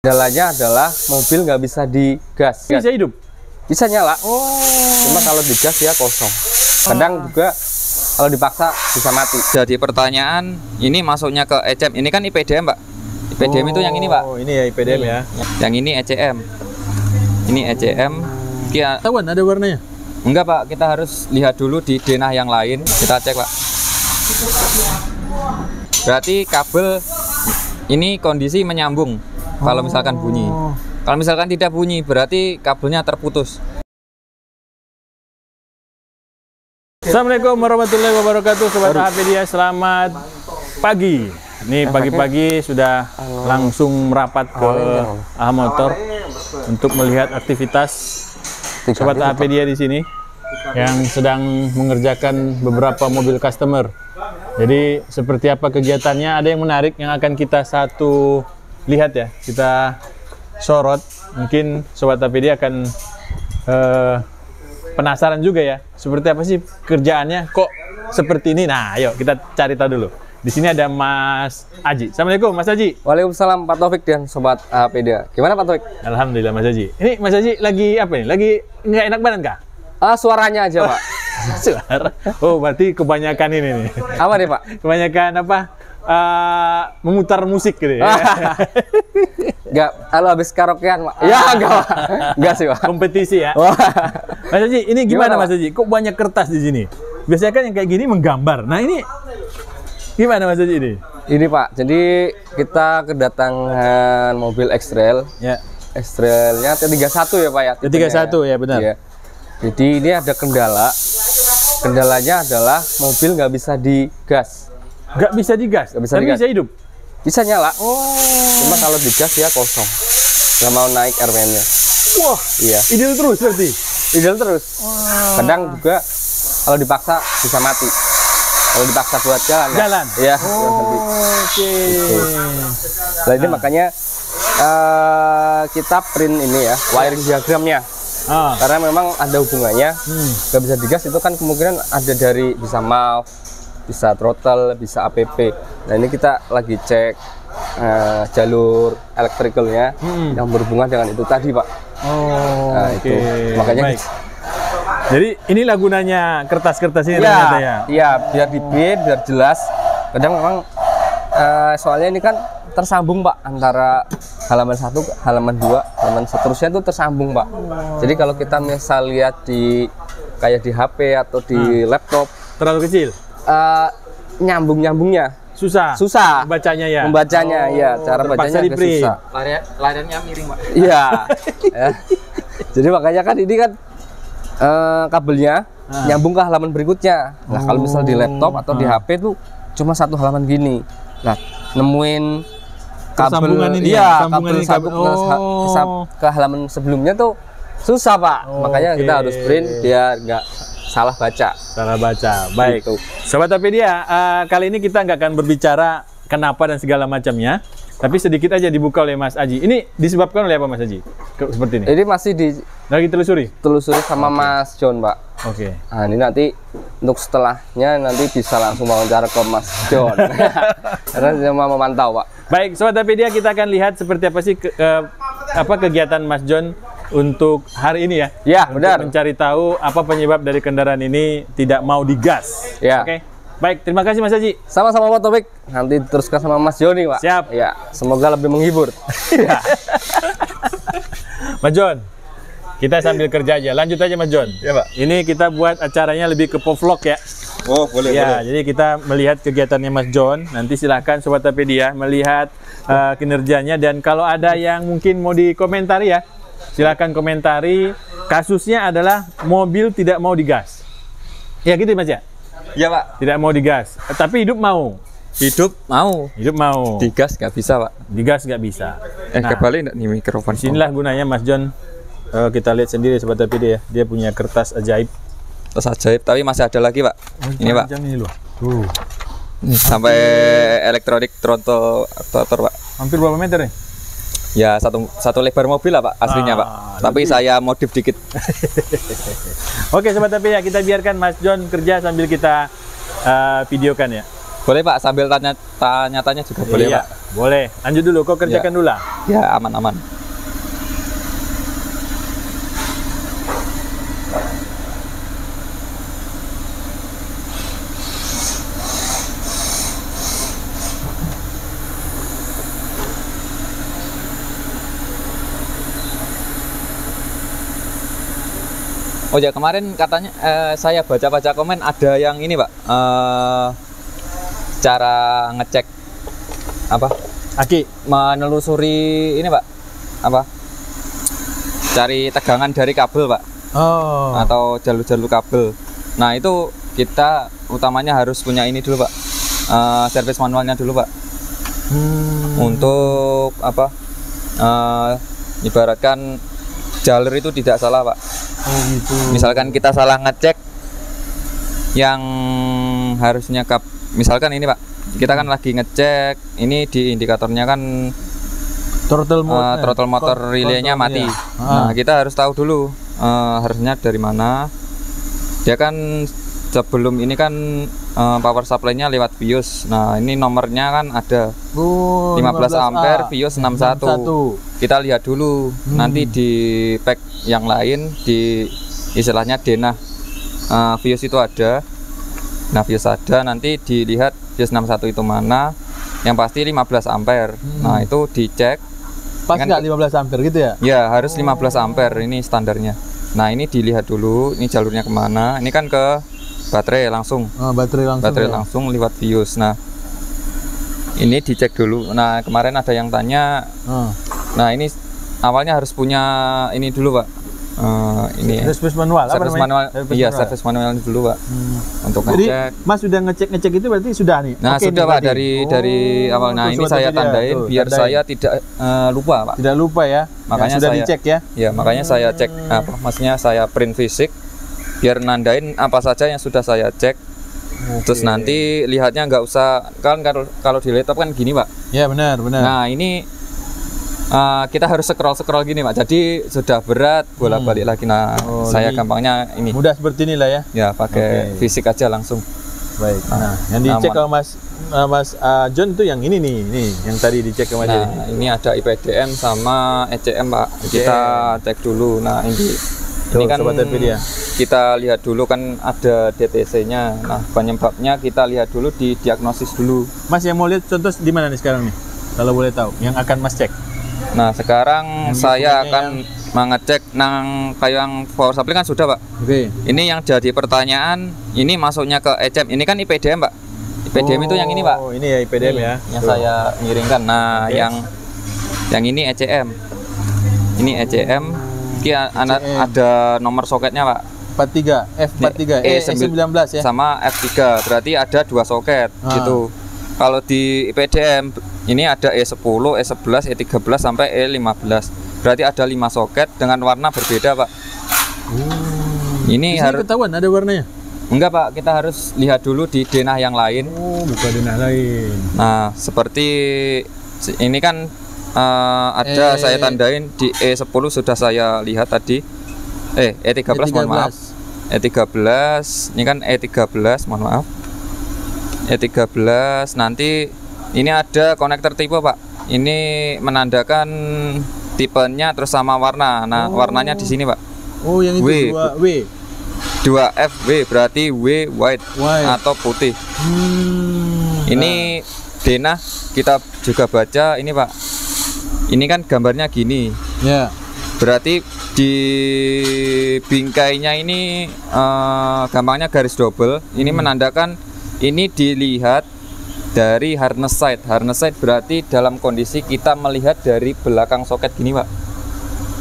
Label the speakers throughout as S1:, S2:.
S1: Kendalanya adalah mobil nggak bisa digas.
S2: Bisa hidup?
S1: Bisa nyala. Cuma kalau digas ya kosong. Kadang juga kalau dipaksa bisa mati.
S3: Jadi pertanyaan, ini masuknya ke ECM. Ini kan IPDM, Pak. IPDM itu yang ini, Pak.
S2: Oh, ini ya IPDM ya.
S3: Yang ini ECM. Ini ECM.
S2: Tahuan ada warnanya?
S3: Enggak, Pak. Kita harus lihat dulu di denah yang lain. Kita cek, Pak. Berarti kabel ini kondisi menyambung. Kalau misalkan bunyi. Kalau misalkan tidak bunyi, berarti kabelnya terputus.
S2: Assalamualaikum warahmatullahi wabarakatuh, Sobat AHPedia, selamat pagi. Ini pagi-pagi sudah langsung merapat ke AH Motor untuk melihat aktivitas Sobat AHPedia di sini yang sedang mengerjakan beberapa mobil customer. Jadi seperti apa kegiatannya, ada yang menarik yang akan kita lihat ya, kita sorot. Mungkin Sobat AHPedia akan penasaran juga ya, seperti apa sih kerjaannya kok seperti ini. Nah, ayo kita cari tahu dulu. Di sini ada Mas Aji. Assalamualaikum, Mas Aji.
S1: Waalaikumsalam, Pak Taufik dan Sobat AHPedia. Gimana Pak Taufik?
S2: Alhamdulillah, Mas Aji. Ini Mas Aji lagi apa nih? Lagi nggak enak badan kah?
S1: Suaranya aja, Pak.
S2: Suara. Oh, berarti kebanyakan ini nih.
S1: Apa nih, Pak?
S2: Kebanyakan apa? Memutar musik gitu ya.
S1: Enggak, kalau habis karaokean, Pak. Ya, enggak sih, Pak.
S2: Kompetisi ya. Mas Aji, ini gimana Mas Aji? Kok banyak kertas di sini? Biasanya kan yang kayak gini menggambar. Nah, ini gimana Mas Aji ini? Ini
S1: Pak, jadi kita kedatangan mobil X-Trail.
S2: Ya.
S1: X-Trailnya T31 ya, Pak ya.
S2: T31 ya, benar.
S1: Ya. Jadi ini ada kendala. Kendalanya adalah mobil nggak bisa digas.
S2: Nggak bisa digas?
S1: Nggak bisa
S2: tapi
S1: digas.
S2: Bisa hidup?
S1: Bisa nyala. Cuma kalau digas ya kosong. Nggak mau naik RPM-nya.
S2: Wah,
S1: iya.
S2: Idle terus berarti?
S1: Idle terus. Kadang juga kalau dipaksa bisa mati. Kalau dipaksa buat jalan.
S2: Jalan?
S1: Iya.
S2: Oke.
S1: Nah, ini makanya kita print ini ya, wiring diagramnya. Karena memang ada hubungannya. Nggak bisa digas itu kan kemungkinan ada dari bisa valve, bisa throttle, bisa APP. Nah, ini kita lagi cek jalur elektrikalnya yang berhubungan dengan itu tadi, Pak. Nah, itu makanya.
S2: Jadi inilah gunanya kertas-kertas ini
S1: ternyata
S2: ya?
S1: Iya, biar dipin, biar jelas. Kadang memang soalnya ini kan tersambung, Pak, antara halaman 1 ke halaman 2, halaman seterusnya itu tersambung, Pak. Jadi kalau kita misal lihat di kayak di HP atau di laptop
S2: terlalu kecil,
S1: nyambungnya susah
S2: membacanya ya.
S1: Ya, cara bacanya agak susah.
S3: Layarnya miring, Pak.
S1: Iya. Ya. Jadi makanya kan ini kan kabelnya nyambung ke halaman berikutnya. Nah, kalau misal di laptop atau di HP tuh cuma satu halaman gini. Nah, nemuin kabel
S2: ini
S1: kabel sambung ke halaman sebelumnya tuh susah, Pak. Makanya kita harus print biar nggak salah baca.
S2: Baik.
S1: Gitu.
S2: Sobat AHPedia, kali ini kita nggak akan berbicara kenapa dan segala macamnya, tapi sedikit aja dibuka oleh Mas Aji. Ini disebabkan oleh apa, Mas Aji? Seperti ini?
S1: Ini masih
S2: lagi telusuri sama
S1: Mas John, Pak.
S2: Oke.
S1: Nah, ini nanti untuk setelahnya nanti bisa langsung wawancara ke Mas John. Karena dia mau memantau, Pak.
S2: Baik, Sobat AHPedia, kita akan lihat seperti apa sih kegiatan Mas John untuk hari ini ya.
S1: Ya, benar.
S2: Mencari tahu apa penyebab dari kendaraan ini tidak mau digas.
S1: Ya.
S2: Oke. Baik, terima kasih Mas Aji.
S1: Sama-sama Pak Taufik. Nanti teruskan sama Mas Joni, Pak.
S2: Siap.
S1: Ya, semoga lebih menghibur.
S2: Ya. Mas John, kita sambil kerja aja. Lanjut aja Mas John.
S3: Ya, Pak.
S2: Ini kita buat acaranya lebih ke vlog ya.
S3: Oh, boleh,
S2: ya, jadi kita melihat kegiatannya Mas John. Nanti silahkan Sobat AHPedia melihat kinerjanya. Dan kalau ada yang mungkin mau dikomentari ya, silahkan komentari. Kasusnya adalah mobil tidak mau digas. Ya gitu Mas ya?
S3: Iya, Pak.
S2: Tidak mau digas, tapi hidup mau.
S3: Hidup mau. Digas nggak bisa, Pak.
S2: Digas nggak bisa.
S3: Kebalik nggak nih mikrofon?
S2: Disinilah gunanya Mas John. Kita lihat sendiri Sobat AHPedia ya. Dia punya kertas ajaib.
S3: Kertas ajaib, tapi masih ada lagi, Pak. Ini, Pak.
S2: Ini loh.
S3: Sampai elektronik throttle aktuator, Pak.
S2: Hampir berapa meter nih?
S3: Ya, satu lebar mobil lah, Pak, aslinya, Pak. Tapi saya modif dikit.
S2: Oke, Sobat AHPedia, kita biarkan Mas John kerja sambil kita videokan ya.
S3: Boleh Pak, sambil tanya-tanya juga boleh
S2: Iya,
S3: Pak.
S2: boleh. Lanjut dulu, kau kerjakan dulu lah.
S3: Ya, aman-aman. Oh ya, kemarin katanya saya baca-baca komen ada yang ini Pak, cara ngecek apa?
S2: Aki.
S3: Menelusuri ini Pak, apa? Cari tegangan dari kabel Pak,
S2: Oh.
S3: atau jalur-jalur kabel. Nah itu kita utamanya harus punya ini dulu Pak, servis manualnya dulu Pak, untuk apa? Ibaratkan jalur itu tidak salah Pak.
S2: Oh gitu.
S3: Misalkan kita salah ngecek yang harusnya misalkan ini Pak, kita kan lagi ngecek ini di indikatornya kan throttle motor relaynya mati. Nah kita harus tahu dulu harusnya dari mana. Dia kan sebelum ini kan power supply-nya lewat BIOS. Nah ini nomornya kan ada 15 ampere BIOS 61. Kita lihat dulu nanti di pack yang lain di istilahnya denah BIOS itu ada. Nah BIOS ada, nanti dilihat BIOS 61 itu mana. Yang pasti 15 ampere. Nah itu dicek.
S2: Pas nggak 15 ampere gitu ya?
S3: Ya harus 15 ampere, ini standarnya. Nah ini dilihat dulu, ini jalurnya kemana. Ini kan ke baterai langsung. Baterai langsung lewat BIOS. Nah ini dicek dulu. Nah kemarin ada yang tanya. Nah ini awalnya harus punya ini dulu Pak. Ini
S2: servis manual.
S3: Servis manual. Iya, servis manual dulu Pak. Untuk
S2: Jadi
S3: ngecek.
S2: Mas sudah ngecek itu berarti sudah nih.
S3: Nah
S2: Oke
S3: sudah
S2: nih,
S3: Pak
S2: berarti.
S3: dari awal. Nah ini saya tandain biar saya tidak lupa Pak.
S2: Tidak lupa ya.
S3: Makanya
S2: sudah
S3: saya
S2: dicek ya.
S3: Ya makanya saya cek apa, maksudnya saya print fisik biar nandain apa saja yang sudah saya cek. Terus nanti lihatnya nggak usah kan kalau di laptop kan gini Pak.
S2: Ya benar.
S3: Nah ini kita harus scroll gini Pak. Jadi sudah berat bolak-balik lagi. Nah saya gampangnya ini.
S2: Mudah seperti inilah ya.
S3: Ya pakai fisik aja langsung.
S2: Baik. Nah yang dicek kalau Mas John itu yang ini nih, yang tadi dicek sama dia.
S3: Nah ini ada IPDM sama ECM Pak. Kita cek dulu. Nah ini kan kita lihat dulu kan ada DTC-nya. Nah penyebabnya kita lihat dulu di diagnosis dulu.
S2: Mas yang mau lihat contoh di mana nih sekarang nih? Kalau boleh tahu, yang akan Mas cek.
S3: Nah sekarang saya akan mengecek kayak yang power supply kan sudah Pak.
S2: Oke.
S3: Ini yang jadi pertanyaan, ini masuknya ke ECM. Ini kan IPDM Pak. IPDM itu yang ini Pak.
S2: Oh ini ya IPDM ya.
S3: Yang saya ngiringkan. Nah yang ini ECM. Ini ECM. Ini ada nomor soketnya Pak.
S2: 43 F43 E19 ya.
S3: Sama F3. Berarti ada 2 soket gitu. Kalau di IPDM ini ada E10, E11, E13 sampai E15. Berarti ada 5 soket dengan warna berbeda Pak. Ini harus
S2: ketahuan ada warnanya.
S3: Enggak Pak, kita harus lihat dulu di denah yang lain.
S2: Oh, bukan denah lain.
S3: Nah, seperti ini kan ada saya tandain di E10 sudah saya lihat tadi. E13 mohon maaf. E13, ini kan E13, mohon maaf. E13 nanti ini ada konektor tipe Pak. Ini menandakan tipenya terus sama warna. Nah, warnanya di sini Pak.
S2: Oh, yang itu
S3: 2F W berarti W white atau putih. Ini denah kita juga baca ini Pak. Ini kan gambarnya gini.
S2: Ya.
S3: Berarti di bingkainya ini gampangnya garis double. Ini menandakan ini dilihat dari harness side. Harness side berarti dalam kondisi kita melihat dari belakang soket gini Pak.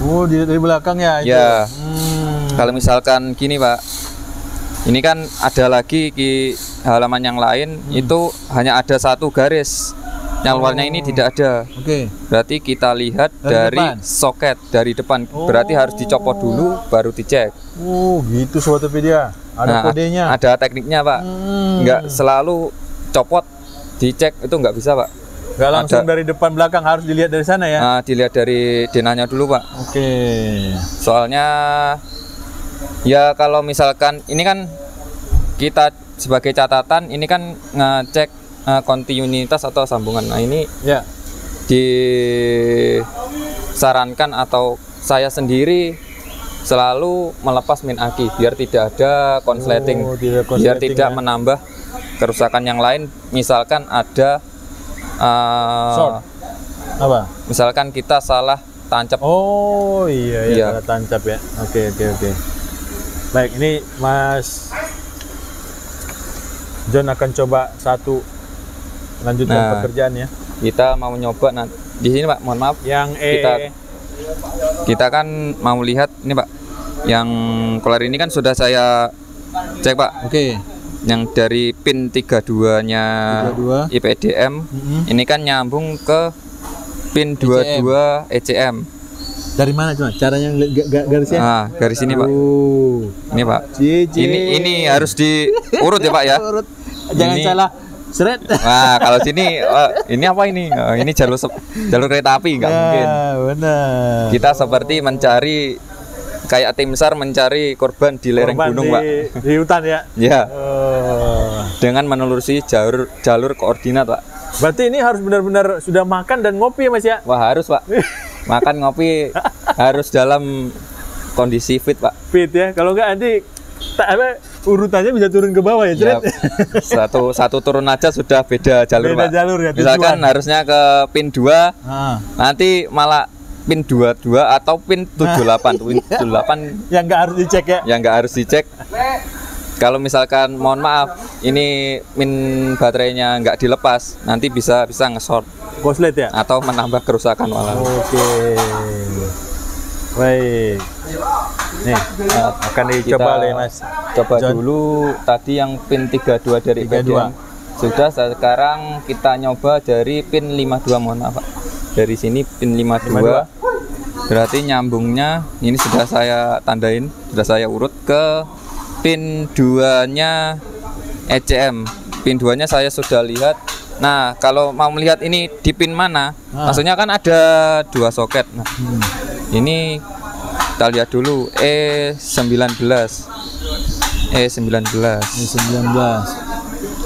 S2: Oh, dari belakang ya itu.
S3: Ya. Kalau misalkan gini Pak, ini kan ada lagi di halaman yang lain itu hanya ada satu garis, yang luarnya ini tidak ada.
S2: Oke.
S3: Berarti kita lihat dari soket dari depan. Berarti harus dicopot dulu baru dicek.
S2: Oh gitu Sobat Topedia. Ada kodenya.
S3: Ada tekniknya Pak. Nggak selalu copot dicek itu nggak bisa Pak.
S2: Nggak langsung dari depan belakang, harus dilihat dari sana ya.
S3: Nah, dilihat dari denahnya dulu Pak.
S2: Oke.
S3: Soalnya ya kalau misalkan ini kan kita sebagai catatan ini kan ngecek kontinuitas atau sambungan. Nah ini
S2: Ya.
S3: disarankan atau saya sendiri selalu melepas min aki biar tidak ada konsleting, biar tidak menambah kerusakan yang lain. Misalkan ada
S2: Short. Apa?
S3: misalkan kita salah tancap.
S2: Oh iya
S3: Iya.
S2: salah tancap ya. Oke. Baik, ini Mas John akan coba satu lanjutkan pekerjaannya.
S3: Kita mau nyoba di sini Pak, mohon maaf.
S2: Yang
S3: Kita kan mau lihat ini Pak, yang kolar ini kan sudah saya cek Pak.
S2: Oke.
S3: Yang dari pin 32-nya
S2: 32.
S3: IPDM ini kan nyambung ke pin 22 ECM.
S2: Dari mana cuma? Caranya garisnya?
S3: Nah, garis ini Pak. Ini Pak. Ini harus diurut ya Pak ya.
S2: Jangan
S3: Ini-
S2: salah. Seret.
S3: Nah, kalau sini ini apa ini? Oh, ini jalur kereta api nggak mungkin.
S2: Benar.
S3: Kita seperti mencari kayak tim SAR mencari korban di lereng
S2: Korban
S3: gunung, Pak.
S2: Di hutan ya.
S3: Ya,
S2: Oh.
S3: dengan menelusuri jalur koordinat, Pak.
S2: Berarti ini harus benar-benar sudah makan dan ngopi ya Mas ya?
S3: Wah, harus, Pak. Makan ngopi harus dalam kondisi fit, Pak.
S2: Fit ya. Kalau enggak nanti urutannya bisa turun ke bawah ya,
S3: Ya,
S2: Cret?
S3: satu turun aja sudah beda jalur,
S2: Beda
S3: Pak.
S2: jalur ya,
S3: Misalkan
S2: tujuan.
S3: harusnya ke pin 2,
S2: Ah.
S3: nanti malah pin 22 atau pin 78. Pin 78
S2: Yang nggak harus dicek ya.
S3: yang nggak harus dicek. Kalau misalkan mohon maaf ini min baterainya nggak dilepas, nanti bisa nge-short
S2: Koslet ya.
S3: atau menambah kerusakan malah.
S2: Oke. Baik. Nih, akan dicoba oleh Mas.
S3: Coba
S2: John.
S3: dulu tadi yang pin 32 dari
S2: 32.
S3: IPDM. Sudah, sekarang kita nyoba dari pin 52, mohon maaf Pak. Dari sini pin 52. Berarti nyambungnya ini sudah saya tandain, sudah saya urut ke pin 2-nya ECM. Pin 2-nya saya sudah lihat. Nah, kalau mau melihat ini di pin mana, maksudnya kan ada 2 soket. Nah, ini kita lihat dulu E19.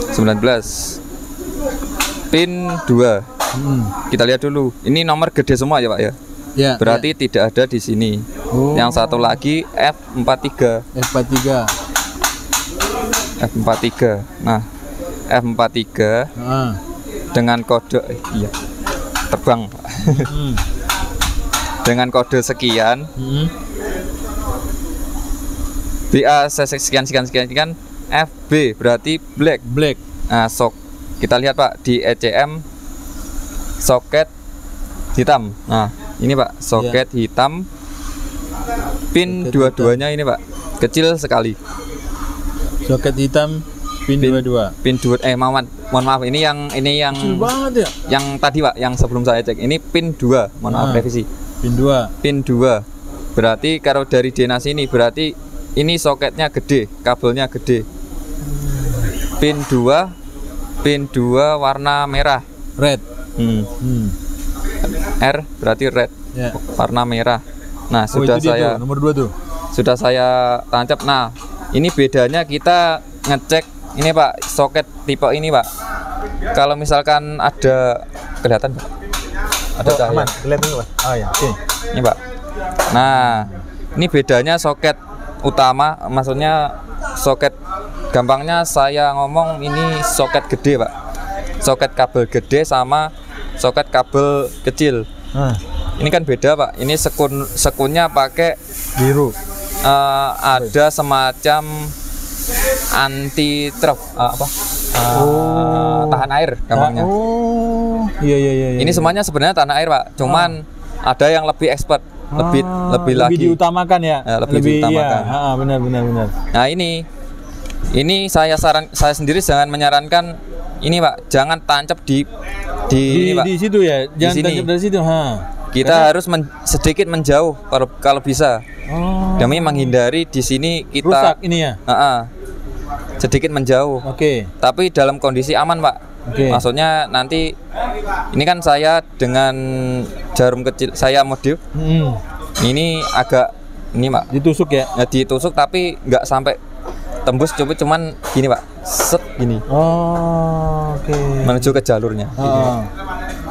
S3: 19 pin 2. Kita lihat dulu. Ini nomor gede semua ya, Pak ya.
S2: Ya.
S3: Berarti tidak ada di sini.
S2: Oh.
S3: Yang satu lagi F43. F43. Nah, F43 dengan kode terbang, Pak. Dengan kode sekian. BA sekian kan FB berarti black. Nah, kita lihat Pak di ECM soket hitam. Nah, ini Pak soket hitam pin
S2: Soket
S3: dua-duanya ini Pak kecil sekali.
S2: Soket hitam pin 22.
S3: Pin 2 mohon maaf ini yang
S2: Kecil banget ya.
S3: yang tadi Pak yang sebelum saya cek ini pin 2. Mohon maaf revisi.
S2: Pin 2.
S3: Pin 2. Berarti kalau dari Denas ini berarti ini soketnya gede, kabelnya gede. Pin 2 warna merah.
S2: Red.
S3: R berarti red,
S2: Ya.
S3: warna merah. Nah, sudah
S2: itu dia
S3: saya
S2: tuh, nomor 2 tuh.
S3: sudah saya tancap. Nah, ini bedanya kita ngecek ini Pak, soket tipe ini Pak. Kalau misalkan ada kelihatan Pak? Ada cahaya.
S2: Aman, kelihatan Pak. Oh ya, sini.
S3: Ini Pak. Nah, ini bedanya soket utama, maksudnya soket gampangnya saya ngomong ini soket gede Pak. Soket kabel gede sama soket kabel kecil. Ini kan beda Pak. Ini sekunnya pakai
S2: Biru.
S3: ada semacam anti truk tahan air gampangnya.
S2: Oh. Iya.
S3: Ini semuanya sebenarnya tahan air Pak. Cuman ada yang lebih expert, lebih lagi.
S2: Lebih diutamakan ya.
S3: Lebih diutamakan.
S2: Iya. Benar.
S3: Nah, ini saya sendiri jangan menyarankan ini Pak, jangan tancap di ini Pak.
S2: Di situ ya. Jangan
S3: sini.
S2: tancap dari situ,
S3: Kita harus sedikit menjauh kalau bisa. Demi menghindari di sini kita
S2: rusak ini ya.
S3: sedikit menjauh.
S2: Oke.
S3: Tapi dalam kondisi aman, Pak.
S2: Oke.
S3: Maksudnya nanti ini kan saya dengan jarum kecil saya modif. Ini agak ini Pak.
S2: Ditusuk ya.
S3: Ya, ditusuk tapi nggak sampai tembus, cuman gini Pak. set gini.
S2: Oh, oke.
S3: Menuju ke jalurnya.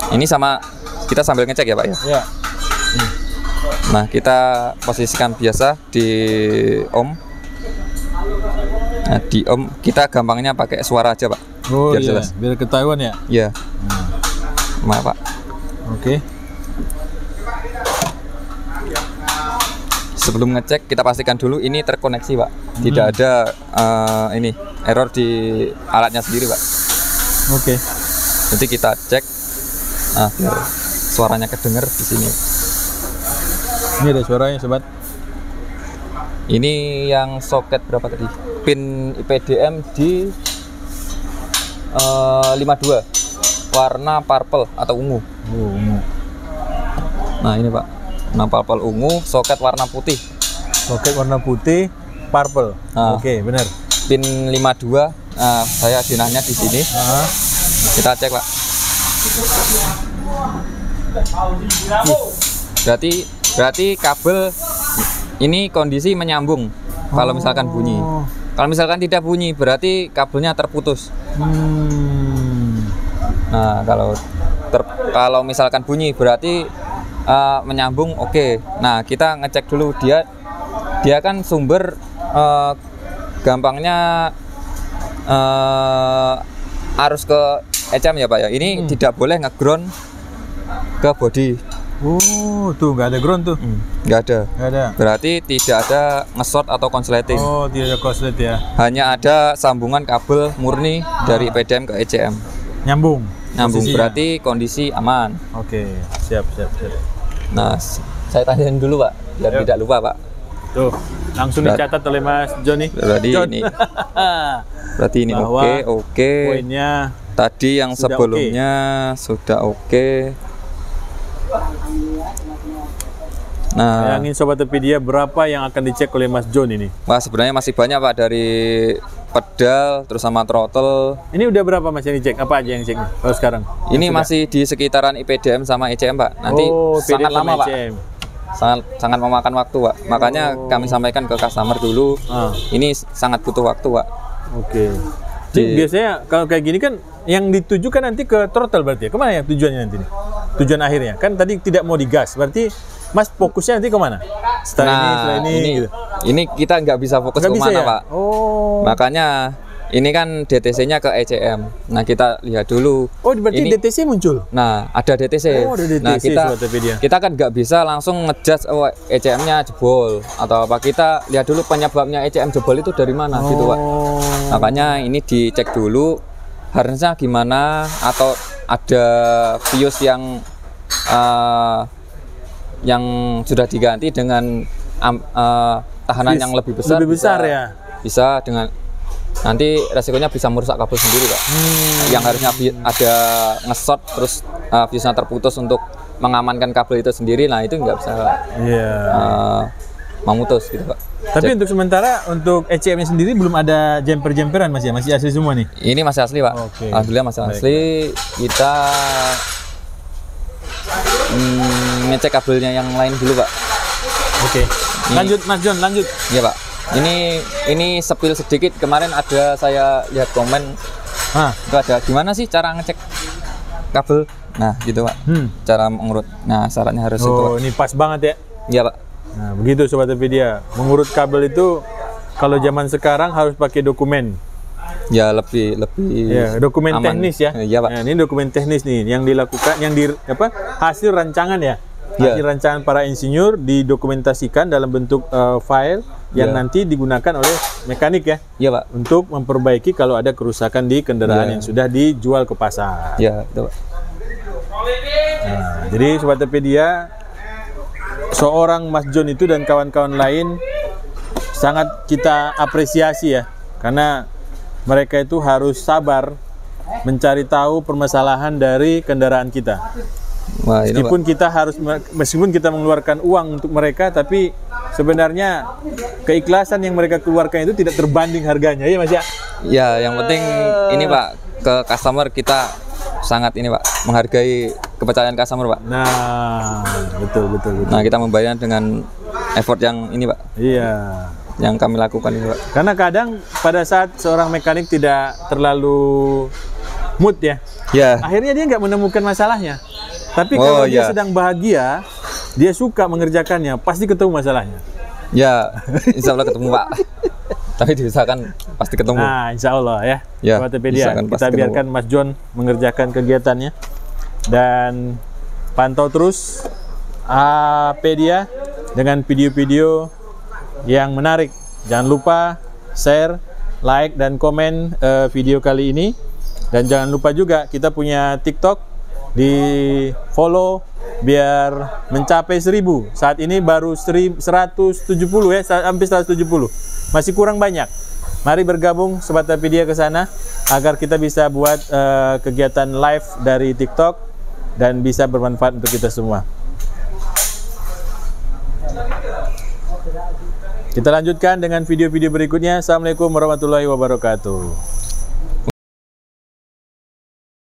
S3: Ini sama kita sambil ngecek ya Pak ya.
S2: Ya.
S3: Nah, kita posisikan biasa di ohm. Nah, di ohm kita gampangnya pakai suara aja Pak.
S2: Oh
S3: biar
S2: iya,
S3: jelas.
S2: biar ketahuan ya.
S3: Iya. Maaf Pak.
S2: Oke.
S3: Sebelum ngecek kita pastikan dulu ini terkoneksi Pak. Tidak ada ini error di alatnya sendiri Pak.
S2: Oke.
S3: Nanti kita cek. Nah, biar suaranya kedenger di sini.
S2: Ini ada suaranya sobat.
S3: Ini yang soket berapa tadi? Pin IPDM di 52 warna purple atau ungu.
S2: Oh, ungu.
S3: Nah ini Pak, warna purple ungu, soket warna putih.
S2: Soket warna putih, purple.
S3: Nah.
S2: Oke, benar.
S3: Pin 52, saya dinahnya di sini. Kita cek Pak. Berarti kabel ini kondisi menyambung. Kalau misalkan bunyi, kalau misalkan tidak bunyi, berarti kabelnya terputus. Nah kalau misalkan bunyi, berarti menyambung. Oke. Nah kita ngecek dulu dia kan sumber gampangnya arus ke ECM ya Pak ya. Ini tidak boleh nge-ground ke body.
S2: Oh, tuh nggak ada ground tuh.
S3: Nggak ada.
S2: Nggak ada.
S3: Berarti tidak ada nge-short atau konsleting.
S2: Oh, tidak ada konslet ya.
S3: Hanya ada sambungan kabel murni dari PDM ke ECM.
S2: Nyambung. Posisinya.
S3: Berarti kondisi aman.
S2: Oke, siap.
S3: Nah, saya tanyain dulu Pak, biar tidak lupa Pak.
S2: Tuh, langsung dicatat oleh Mas Joni.
S3: Berarti ini oke.
S2: Poinnya
S3: tadi yang sebelumnya sudah oke. Nah,
S2: bayangin Sobat Topedia berapa yang akan dicek oleh Mas John ini?
S3: Wah, sebenarnya masih banyak Pak, dari pedal terus sama throttle.
S2: Ini udah berapa Mas yang dicek? Apa aja yang dicek kalau sekarang?
S3: Ini masih di sekitaran IPDM sama ECM Pak. Nanti sangat lama Pak. Sangat memakan waktu Pak. Makanya kami sampaikan ke customer dulu. Ini sangat butuh waktu Pak.
S2: Oke. Jadi biasanya kalau kayak gini kan yang ditujukan nanti ke throttle berarti ya? Kemana ya tujuannya nanti nih? Tujuan akhirnya kan tadi tidak mau digas, berarti Mas fokusnya nanti kemana? Setelah ini gitu.
S3: Ini kita nggak bisa fokus ke mana ya? Pak.
S2: Oh.
S3: Makanya ini kan DTC-nya ke ECM. Nah kita lihat dulu.
S2: Oh berarti ini, DTC muncul?
S3: Nah ada DTC.
S2: Oh ada DTC.
S3: Nah kita kan nggak bisa langsung ngejudge ECM-nya jebol atau apa. Kita lihat dulu penyebabnya ECM jebol itu dari mana gitu Pak. Makanya ini dicek dulu harusnya gimana, atau ada fuse yang sudah diganti dengan tahanan yang lebih besar.
S2: Lebih besar ya.
S3: Bisa dengan nanti resikonya bisa merusak kabel sendiri Pak. Yang harusnya ada nge-short terus fuse-nya terputus untuk mengamankan kabel itu sendiri. Nah itu nggak bisa memutus gitu Pak.
S2: Tapi untuk sementara untuk ECM-nya sendiri belum ada jumper-jumperan Mas ya? Masih asli semua nih?
S3: Ini masih asli Pak. Alhamdulillah masih asli. Kita ngecek kabelnya yang lain dulu Pak.
S2: Oke. Lanjut Mas John, lanjut.
S3: Iya Pak. Ini spill sedikit, kemarin ada saya lihat komen. Itu ada gimana sih cara ngecek kabel? Nah gitu Pak. Cara mengurut. Nah syaratnya harus itu Pak.
S2: Ini pas banget ya.
S3: Iya Pak.
S2: Nah begitu Sobat Topedia, mengurut kabel itu kalau zaman sekarang harus pakai dokumen.
S3: Ya lebih
S2: ya, dokumen
S3: aman.
S2: Teknis ya.
S3: Iya Pak.
S2: Nah, ini dokumen teknis nih yang dilakukan, yang hasil rancangan ya. Hasil rancangan para insinyur didokumentasikan dalam bentuk file yang nanti digunakan oleh mekanik ya.
S3: Iya Pak.
S2: Untuk memperbaiki kalau ada kerusakan di kendaraan yang sudah dijual ke pasar.
S3: Iya, betul Pak.
S2: Nah, jadi Sobat Topedia, seorang Mas John itu dan kawan-kawan lain sangat kita apresiasi ya, karena mereka itu harus sabar mencari tahu permasalahan dari kendaraan kita.
S3: Wah,
S2: Meskipun kita mengeluarkan uang untuk mereka, tapi sebenarnya keikhlasan yang mereka keluarkan itu tidak terbanding harganya, ya Mas ya?
S3: Ya, yang penting ini Pak, ke customer kita sangat ini Pak, menghargai kepercayaan customer Pak.
S2: Nah, betul.
S3: Nah, kita membayar dengan effort yang ini Pak.
S2: Iya.
S3: yang kami lakukan ini, Pak.
S2: Karena kadang pada saat seorang mekanik tidak terlalu mood ya,
S3: Ya.
S2: akhirnya dia nggak menemukan masalahnya. Tapi kalau dia sedang bahagia, dia suka mengerjakannya, pasti ketemu masalahnya.
S3: Ya, insya Allah ketemu, Pak. Tapi diusahakan pasti ketemu.
S2: Nah, insya Allah ya.
S3: Ya,
S2: Tokopedia. Kita biarkan Mas John mengerjakan kegiatannya. Dan pantau terus Pedia dengan video-video yang menarik. Jangan lupa share, like, dan komen video kali ini. Dan jangan lupa juga kita punya TikTok, di follow biar mencapai 1000. Saat ini baru 170 ya, hampir 170. Masih kurang banyak. Mari bergabung Sobat Tokopedia ke sana agar kita bisa buat kegiatan live dari TikTok dan bisa bermanfaat untuk kita semua. Kita lanjutkan dengan video-video berikutnya. Assalamualaikum warahmatullahi wabarakatuh.